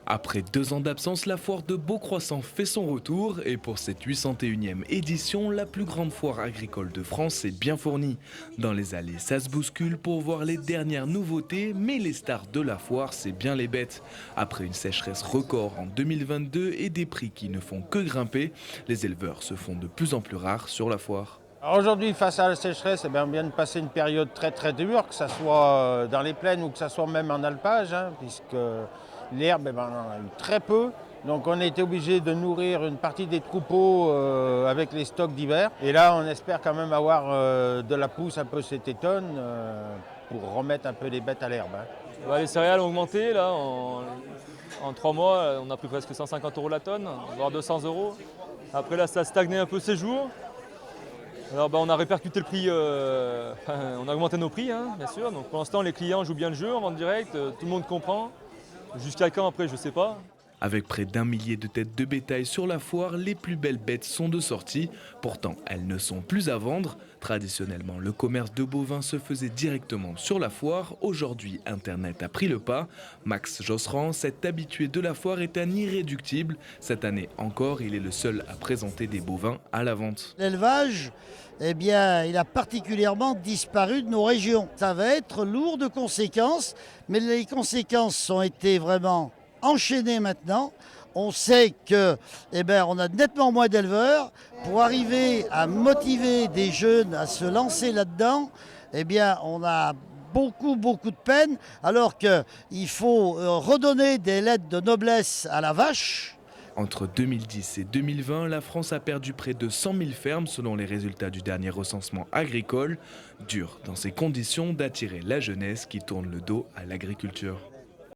Après 2 ans d'absence, la foire de Beaucroissant fait son retour et pour cette 801e édition, la plus grande foire agricole de France est bien fournie. Dans les allées, ça se bouscule pour voir les dernières nouveautés, mais les stars de la foire, c'est bien les bêtes. Après une sécheresse record en 2022 et des prix qui ne font que grimper, les éleveurs se font de plus en plus rares sur la foire. Alors aujourd'hui, face à la sécheresse, on vient de passer une période très très dure, que ce soit dans les plaines ou que ce soit même en alpage, puisque l'herbe, on en a eu très peu. Donc on a été obligé de nourrir une partie des troupeaux avec les stocks d'hiver. Et là, on espère quand même avoir de la pousse un peu cet automne pour remettre un peu les bêtes à l'herbe. Les céréales ont augmenté là, en 3 mois, on a pris presque 150 € la tonne, voire 200 €. Après là, ça a stagné un peu ces jours. Alors on a répercuté le prix, on a augmenté nos prix, bien sûr. Donc pour l'instant, les clients jouent bien le jeu en vente directe, tout le monde comprend. Jusqu'à quand après, je ne sais pas. Avec près d'1 millier de têtes de bétail sur la foire, les plus belles bêtes sont de sortie. Pourtant, elles ne sont plus à vendre. Traditionnellement, le commerce de bovins se faisait directement sur la foire. Aujourd'hui, Internet a pris le pas. Max Josserand, cet habitué de la foire, est un irréductible. Cette année encore, il est le seul à présenter des bovins à la vente. L'élevage, il a particulièrement disparu de nos régions. Ça va être lourd de conséquences, mais les conséquences ont été vraiment enchaînées maintenant. On sait que, on a nettement moins d'éleveurs. Pour arriver à motiver des jeunes à se lancer là-dedans, on a beaucoup de peine, alors qu'il faut redonner des lettres de noblesse à la vache. Entre 2010 et 2020, la France a perdu près de 100 000 fermes selon les résultats du dernier recensement agricole. Dur dans ces conditions d'attirer la jeunesse qui tourne le dos à l'agriculture.